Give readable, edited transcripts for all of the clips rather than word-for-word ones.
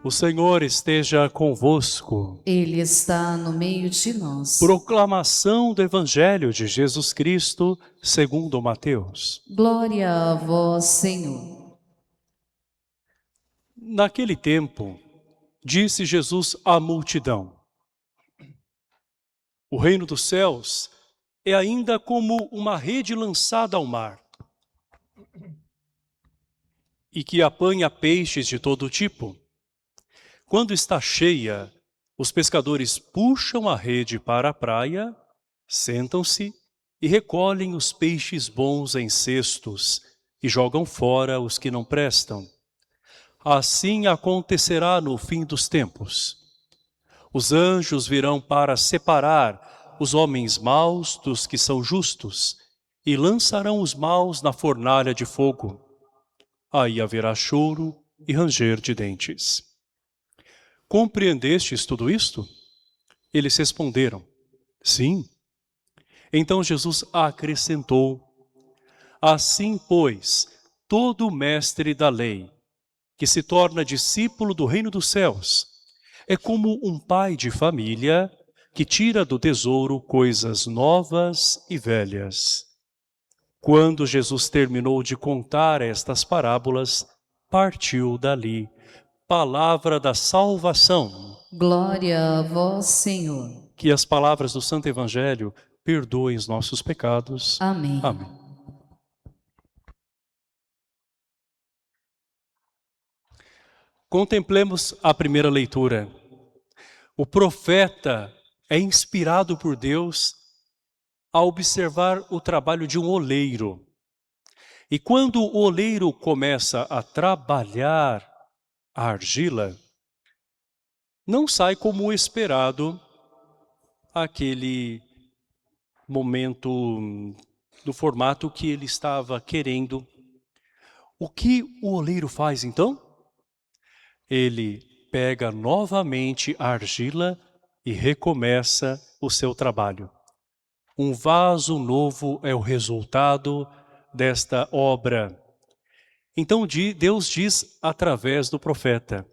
O Senhor esteja convosco. Ele está no meio de nós. Proclamação do Evangelho de Jesus Cristo, segundo Mateus. Glória a vós, Senhor. Naquele tempo, disse Jesus à multidão: o reino dos céus é ainda como uma rede lançada ao mar, e que apanha peixes de todo tipo. Quando está cheia, os pescadores puxam a rede para a praia, sentam-se e recolhem os peixes bons em cestos e jogam fora os que não prestam. Assim acontecerá no fim dos tempos. Os anjos virão para separar os homens maus dos que são justos e lançarão os maus na fornalha de fogo. Aí haverá choro e ranger de dentes. Compreendestes tudo isto? Eles responderam: sim. Então Jesus acrescentou: assim, pois, todo mestre da lei, que se torna discípulo do reino dos céus, é como um pai de família que tira do tesouro coisas novas e velhas. Quando Jesus terminou de contar estas parábolas, partiu dali. Palavra da salvação. Glória a vós, Senhor. Que as palavras do Santo Evangelho perdoem os nossos pecados. Amém. Amém. Contemplemos a primeira leitura. O profeta é inspirado por Deus a observar o trabalho de um oleiro. E quando o oleiro começa a trabalhar a argila, não sai como esperado aquele momento do formato que ele estava querendo. O que o oleiro faz então? Ele pega novamente a argila e recomeça o seu trabalho. Um vaso novo é o resultado desta obra. Então Deus diz através do profeta: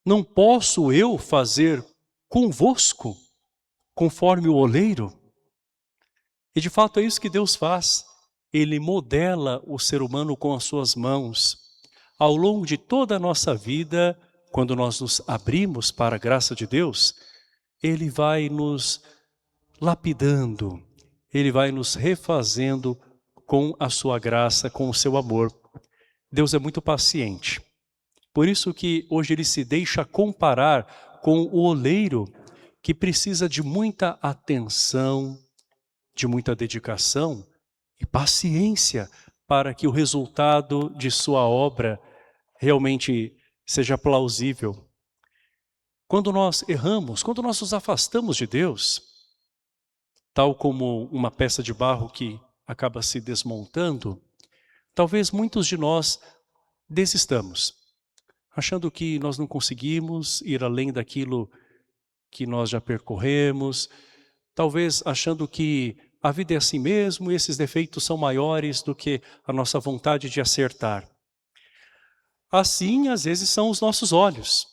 não posso eu fazer convosco conforme o oleiro? E de fato é isso que Deus faz. Ele modela o ser humano com as suas mãos. Ao longo de toda a nossa vida, quando nós nos abrimos para a graça de Deus, Ele vai nos lapidando, Ele vai nos refazendo com a sua graça, com o seu amor. Deus é muito paciente. Por isso que hoje Ele se deixa comparar com o oleiro que precisa de muita atenção, de muita dedicação e paciência para que o resultado de sua obra realmente seja plausível. Quando nós erramos, quando nós nos afastamos de Deus, tal como uma peça de barro que acaba se desmontando, talvez muitos de nós desistamos, achando que nós não conseguimos ir além daquilo que nós já percorremos, talvez achando que a vida é assim mesmo e esses defeitos são maiores do que a nossa vontade de acertar. Assim, às vezes, são os nossos olhos,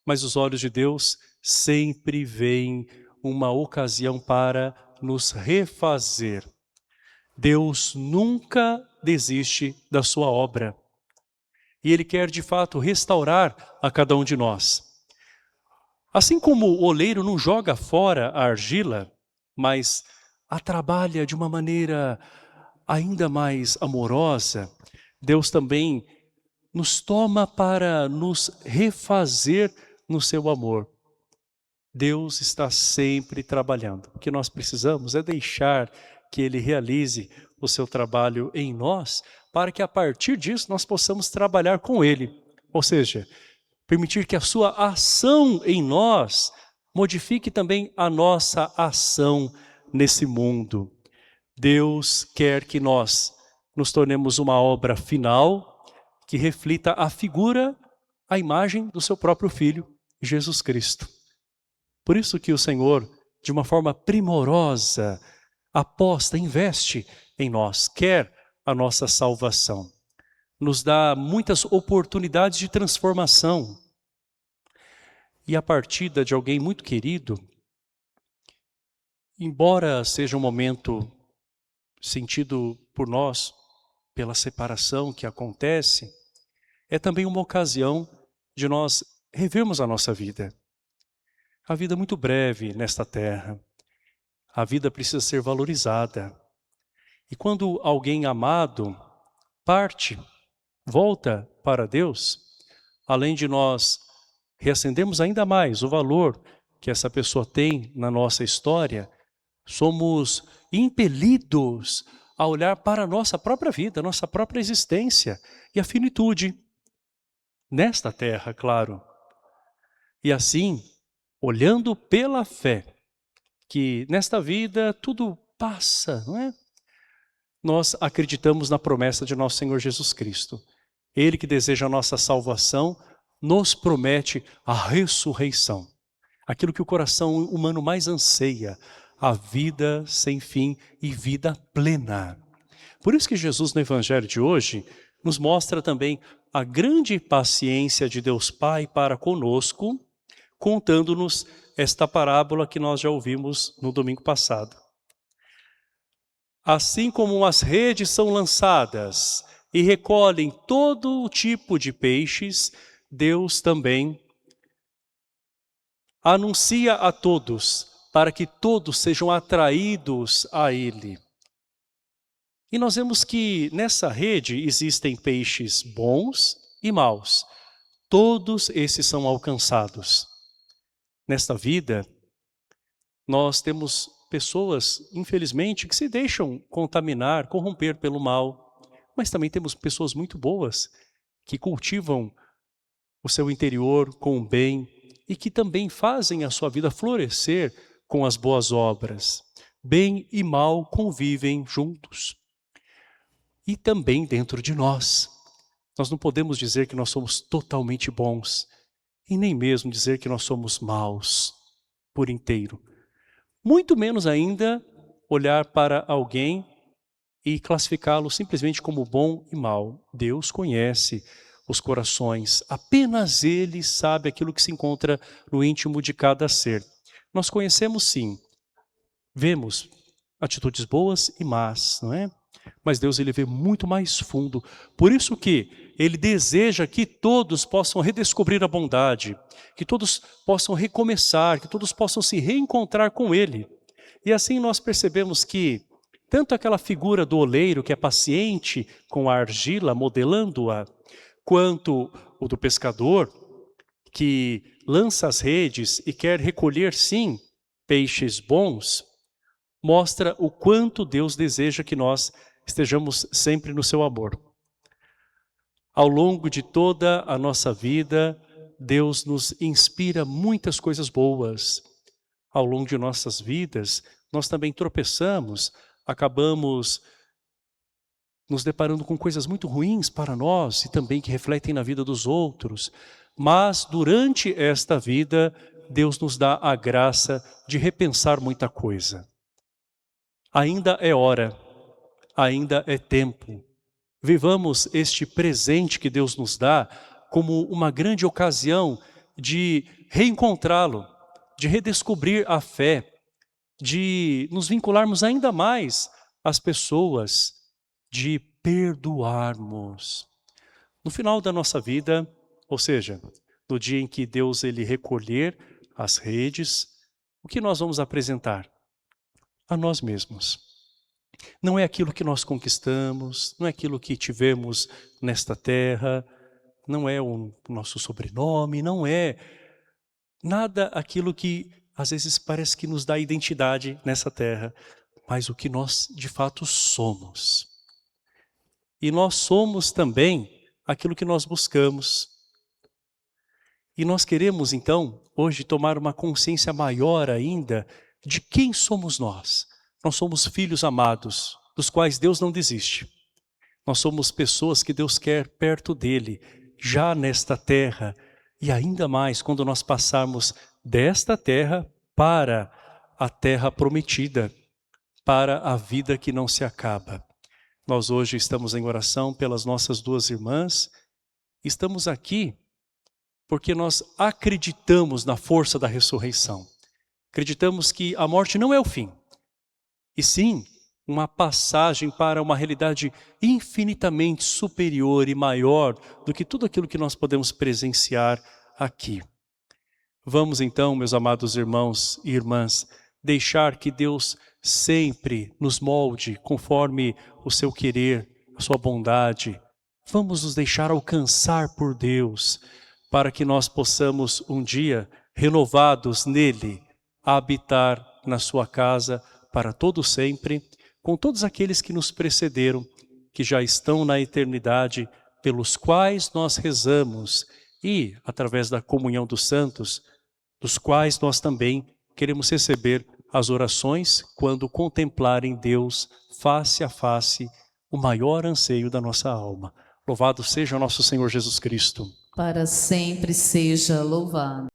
mas os olhos de Deus sempre veem uma ocasião para nos refazer. Deus nunca desiste da sua obra e Ele quer de fato restaurar a cada um de nós. Assim como o oleiro não joga fora a argila, mas a trabalha de uma maneira ainda mais amorosa, Deus também nos toma para nos refazer no seu amor. Deus está sempre trabalhando. O que nós precisamos é deixar que Ele realize o seu trabalho em nós, para que a partir disso nós possamos trabalhar com Ele. Ou seja, permitir que a sua ação em nós modifique também a nossa ação nesse mundo. Deus quer que nós nos tornemos uma obra final que reflita a figura, a imagem do seu próprio Filho, Jesus Cristo. Por isso que o Senhor, de uma forma primorosa, aposta, investe em nós, quer a nossa salvação. Nos dá muitas oportunidades de transformação. e a partida de alguém muito querido, embora seja um momento sentido por nós pela separação que acontece, é também uma ocasião de nós revermos a nossa vida. A vida é muito breve nesta terra. A vida precisa ser valorizada. E quando alguém amado parte, volta para Deus, além de nós reacendermos ainda mais o valor que essa pessoa tem na nossa história, somos impelidos a olhar para a nossa própria vida, nossa própria existência e a finitude nesta terra, claro. E assim, olhando pela fé, que nesta vida tudo passa, não é? Nós acreditamos na promessa de nosso Senhor Jesus Cristo. Ele que deseja a nossa salvação, nos promete a ressurreição. Aquilo que o coração humano mais anseia, a vida sem fim e vida plena. Por isso que Jesus no Evangelho de hoje nos mostra também a grande paciência de Deus Pai para conosco, contando-nos esta parábola que nós já ouvimos no domingo passado. Assim como as redes são lançadas e recolhem todo tipo de peixes, Deus também anuncia a todos, para que todos sejam atraídos a Ele. E nós vemos que nessa rede existem peixes bons e maus. Todos esses são alcançados. Nesta vida, nós temos pessoas, infelizmente, que se deixam contaminar, corromper pelo mal. Mas também temos pessoas muito boas, que cultivam o seu interior com o bem e que também fazem a sua vida florescer com as boas obras. Bem e mal convivem juntos. E também dentro de nós. Nós não podemos dizer que nós somos totalmente bons e nem mesmo dizer que nós somos maus por inteiro. Muito menos ainda olhar para alguém e classificá-lo simplesmente como bom e mal. Deus conhece os corações, apenas Ele sabe aquilo que se encontra no íntimo de cada ser. Nós conhecemos sim, vemos atitudes boas e más, não é? Mas Deus ele vê muito mais fundo, por isso que Ele deseja que todos possam redescobrir a bondade, que todos possam recomeçar, que todos possam se reencontrar com Ele. E assim nós percebemos que tanto aquela figura do oleiro que é paciente com a argila, modelando-a, quanto o do pescador, que lança as redes e quer recolher sim peixes bons, mostra o quanto Deus deseja que nós estejamos sempre no seu amor. Ao longo de toda a nossa vida, Deus nos inspira muitas coisas boas. Ao longo de nossas vidas, nós também tropeçamos, acabamos nos deparando com coisas muito ruins para nós e também que refletem na vida dos outros. Mas durante esta vida, Deus nos dá a graça de repensar muita coisa. Ainda é hora, ainda é tempo. Vivamos este presente que Deus nos dá como uma grande ocasião de reencontrá-lo, de redescobrir a fé, de nos vincularmos ainda mais às pessoas, de perdoarmos. No final da nossa vida, ou seja, no dia em que Deus ele recolher as redes, o que nós vamos apresentar? A nós mesmos. Não é aquilo que nós conquistamos, não é aquilo que tivemos nesta terra, não é o nosso sobrenome, não é nada aquilo que às vezes parece que nos dá identidade nessa terra, mas o que nós de fato somos. E nós somos também aquilo que nós buscamos. E nós queremos então, hoje, tomar uma consciência maior ainda de quem somos nós. Nós somos filhos amados, dos quais Deus não desiste. Nós somos pessoas que Deus quer perto dele, já nesta terra, e ainda mais quando nós passarmos desta terra para a terra prometida, para a vida que não se acaba. Nós hoje estamos em oração pelas nossas duas irmãs, estamos aqui porque nós acreditamos na força da ressurreição. Acreditamos que a morte não é o fim, e sim uma passagem para uma realidade infinitamente superior e maior do que tudo aquilo que nós podemos presenciar aqui. Vamos então, meus amados irmãos e irmãs, deixar que Deus sempre nos molde conforme o seu querer, a sua bondade. Vamos nos deixar alcançar por Deus, para que nós possamos um dia, renovados nele, habitar na sua casa para todo sempre, com todos aqueles que nos precederam, que já estão na eternidade, pelos quais nós rezamos e, através da comunhão dos santos, dos quais nós também queremos receber as orações quando contemplarem Deus face a face, o maior anseio da nossa alma. Louvado seja nosso Senhor Jesus Cristo. Para sempre seja louvado.